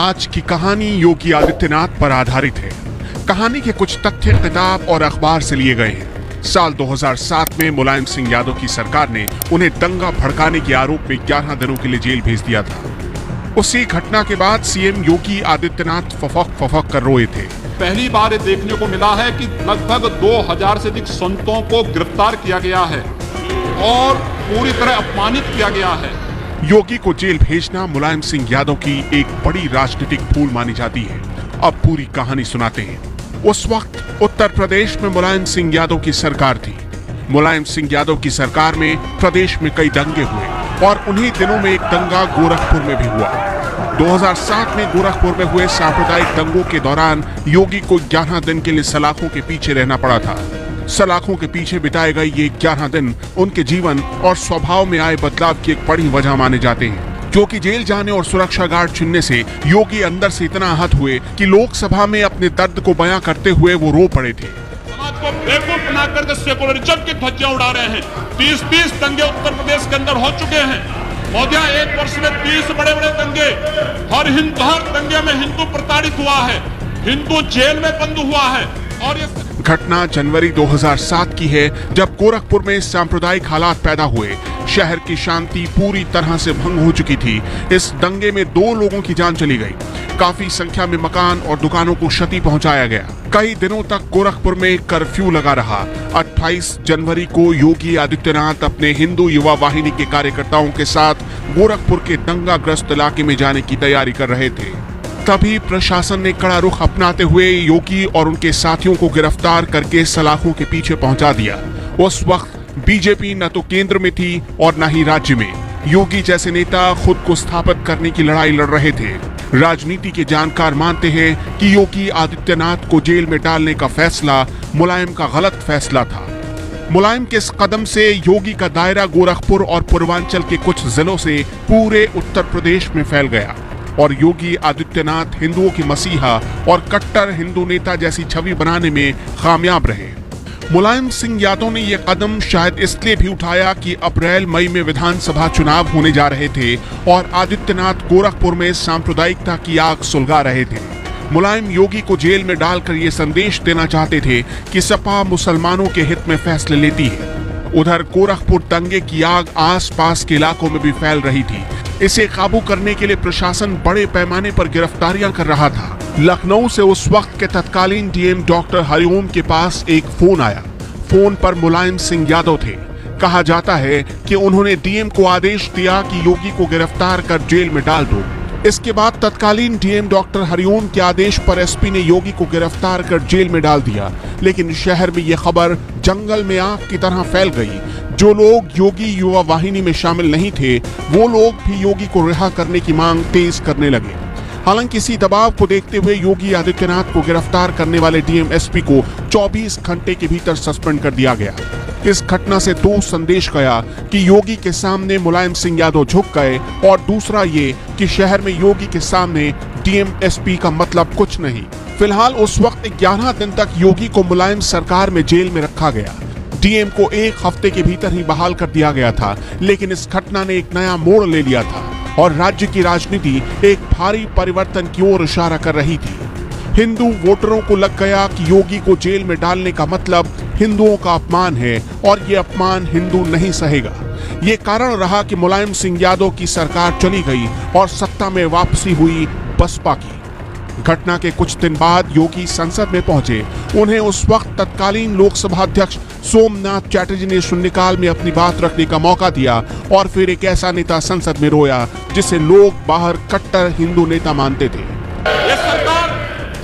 आज की कहानी योगी आदित्यनाथ पर आधारित है। कहानी के कुछ तथ्य किताब और अखबार से लिए गए हैं। साल 2007 में मुलायम सिंह यादव की सरकार ने उन्हें दंगा भड़काने के आरोप में 11 दिनों के लिए जेल भेज दिया था। उसी घटना के बाद सीएम योगी आदित्यनाथ फफक कर रोए थे। पहली बार ये देखने को मिला है कि लगभग 2000 से अधिक संतों को गिरफ्तार किया गया है और पूरी तरह अपमानित किया गया है। योगी को जेल भेजना मुलायम सिंह यादव की एक बड़ी राजनीतिक भूल मानी जाती है। अब पूरी कहानी सुनाते हैं। उस वक्त उत्तर प्रदेश में मुलायम सिंह यादव की सरकार थी। मुलायम सिंह यादव की सरकार में प्रदेश में कई दंगे हुए और उन्हीं दिनों में एक दंगा गोरखपुर में भी हुआ। 2007 में गोरखपुर में हुए सांप्रदायिक दंगों के दौरान योगी को 11 दिन के लिए सलाखों के पीछे रहना पड़ा था। सलाखों के पीछे बिताए गए ये 11 दिन उनके जीवन और स्वभाव में आए बदलाव की एक बड़ी वजह माने जाते हैं, क्योंकि जेल जाने और सुरक्षा गार्ड चुनने से योगी अंदर से इतना आहत हुए कि लोकसभा में अपने दर्द को बयां करते हुए वो रो पड़े थे। समाज को बेवकूफ बना करके सेकुलरिज्म की धज्जियां उड़ा रहे हैं। 30 दंगे उत्तर प्रदेश के अंदर हो चुके हैं। मोदिया 1 वर्ष में 30 बड़े दंगे। हर दंगे में हिंदू प्रताड़ित हुआ है, हिंदू जेल में बंद हुआ है। और ये घटना जनवरी 2007 की है, जब गोरखपुर में सांप्रदायिक हालात पैदा हुए। शहर की शांति पूरी तरह से भंग हो चुकी थी। इस दंगे में 2 लोगों की जान चली गई। काफी संख्या में मकान और दुकानों को क्षति पहुंचाया गया। कई दिनों तक गोरखपुर में कर्फ्यू लगा रहा। 28 जनवरी को योगी आदित्यनाथ अपने हिंदू युवा वाहिनी के कार्यकर्ताओं के साथ गोरखपुर के दंगाग्रस्त इलाके में जाने की तैयारी कर रहे थे। तभी प्रशासन ने कड़ा रुख अपनाते हुए योगी और उनके साथियों को गिरफ्तार करके सलाखों के पीछे पहुंचा दिया। उस वक्त बीजेपी न तो केंद्र में थी और न ही राज्य में। योगी जैसे नेता खुद को स्थापित करने की लड़ाई लड़ रहे थे। राजनीति के जानकार मानते हैं कि योगी आदित्यनाथ को जेल में डालने का फैसला मुलायम का गलत फैसला था। मुलायम के इस कदम से योगी का दायरा गोरखपुर और पूर्वांचल के कुछ जिलों से पूरे उत्तर प्रदेश में फैल गया और योगी आदित्यनाथ हिंदुओं की मसीहा और कट्टर हिंदू नेता जैसी छवि बनाने में कामयाब रहे। मुलायम सिंह यादव ने यह कदम शायद इसलिए भी उठाया कि अप्रैल मई में विधानसभा चुनाव होने जा रहे थे और आदित्यनाथ गोरखपुर में सांप्रदायिकता की आग सुलगा रहे थे। मुलायम योगी को जेल में डालकर ये संदेश देना चाहते थे कि सपा मुसलमानों के हित में फैसले लेती है। उधर गोरखपुर दंगे की आग आसपास के इलाकों में भी फैल रही थी। इसे काबू करने के लिए प्रशासन बड़े पैमाने पर गिरफ्तारियां कर रहा था। लखनऊ से उस वक्त के तत्कालीन डीएम डॉक्टर हरिओम के पास एक फोन आया। फोन पर मुलायम सिंह यादव थे। कहा जाता है कि उन्होंने डीएम को आदेश दिया कि योगी को गिरफ्तार कर जेल में डाल दो। इसके बाद तत्कालीन डीएम डॉक्टर हरिओम के आदेश पर एसपी ने योगी को गिरफ्तार कर जेल में डाल दिया। लेकिन शहर में यह खबर जंगल में आग की तरह फैल गई। जो लोग योगी युवा वाहिनी में शामिल नहीं थे, वो लोग भी योगी को रिहा करने की मांग तेज करने लगे। हालांकि इसी दबाव को देखते हुए योगी आदित्यनाथ को गिरफ्तार करने वाले डीएम एसपी को 24 घंटे के भीतर सस्पेंड कर दिया गया। इस घटना से 2 संदेश गया कि योगी के सामने मुलायम सिंह यादव झुक गए और दूसरा ये कि शहर में योगी के सामने डीएम एसपी का मतलब कुछ नहीं। फिलहाल उस वक्त 11 दिन तक योगी को मुलायम सरकार में जेल में रखा गया। डीएम को 1 हफ्ते के भीतर ही बहाल कर दिया गया था। लेकिन इस घटना ने एक नया मोड़ ले लिया था और राज्य की राजनीति एक भारी परिवर्तन की ओर इशारा कर रही थी। हिंदू वोटरों को लग गया कि योगी को जेल में डालने का मतलब हिंदुओं का अपमान है और ये अपमान हिंदू नहीं सहेगा। ये कारण रहा कि मुलायम सिंह यादव की सरकार चली गई और सत्ता में वापसी हुई बसपा की। घटना के कुछ दिन बाद योगी संसद में पहुंचे। उन्हें उस वक्त तत्कालीन लोकसभा अध्यक्ष सोमनाथ चैटर्जी ने शून्यकाल में अपनी बात रखने का मौका दिया और फिर एक ऐसा नेता संसद में रोया जिसे लोग बाहर कट्टर हिंदू नेता मानते थे।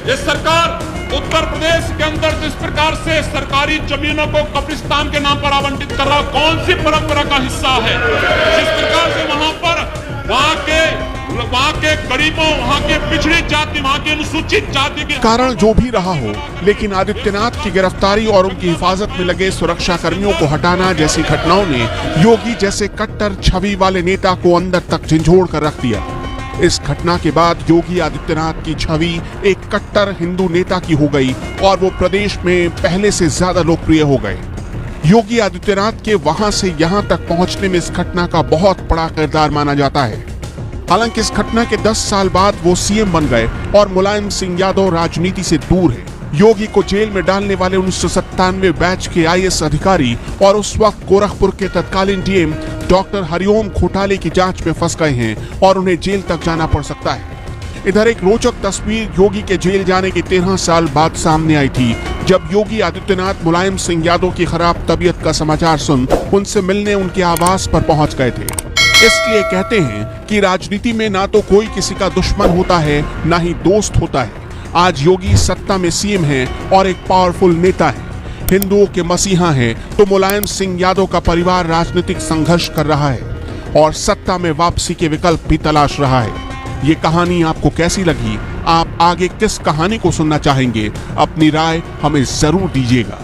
ये सरकार उत्तर प्रदेश के अंदर जिस प्रकार से सरकारी जमीनों को कब्रिस्तान के नाम पर आवंटित कर रहा, कौन सी परंपरा का हिस्सा है? जिस प्रकार से वहाँ के गरीबों, वहाँ के पिछड़ी जाति, वहाँ के अनुसूचित जाति के कारण जो भी रहा हो, लेकिन आदित्यनाथ की गिरफ्तारी और उनकी हिफाजत में लगे सुरक्षा कर्मियों को हटाना जैसी घटनाओं ने योगी जैसे कट्टर छवि वाले नेता को अंदर तक झंझोड़ कर रख दिया। इस घटना के बाद योगी आदित्यनाथ की छवि एक कट्टर हिंदू नेता की हो गई और वो प्रदेश में पहले से ज्यादा लोकप्रिय हो गए। योगी आदित्यनाथ के वहां से यहां तक पहुंचने में इस घटना का बहुत बड़ा किरदार माना जाता है। हालांकि इस घटना के 10 साल बाद वो सीएम बन गए और मुलायम सिंह यादव राजनीति से दूर है। योगी को जेल में डालने वाले 1997 बैच के आईएएस अधिकारी और उस वक्त गोरखपुर के तत्कालीन डीएम डॉक्टर हरिओम घोटाले की जांच में फंस गए हैं और उन्हें जेल तक जाना पड़ सकता है। इधर एक रोचक तस्वीर योगी के जेल जाने के 13 साल बाद सामने आई थी, जब योगी आदित्यनाथ मुलायम सिंह यादव की खराब तबीयत का समाचार सुन उनसे मिलने उनके आवास पर पहुंच गए थे। इसलिए कहते हैं कि राजनीति में ना तो कोई किसी का दुश्मन होता है, ना ही दोस्त होता है। आज योगी सत्ता में सीएम हैं और एक पावरफुल नेता है, हिंदुओं के मसीहा हैं, तो मुलायम सिंह यादव का परिवार राजनीतिक संघर्ष कर रहा है और सत्ता में वापसी के विकल्प भी तलाश रहा है। ये कहानी आपको कैसी लगी? आप आगे किस कहानी को सुनना चाहेंगे? अपनी राय हमें जरूर दीजिएगा।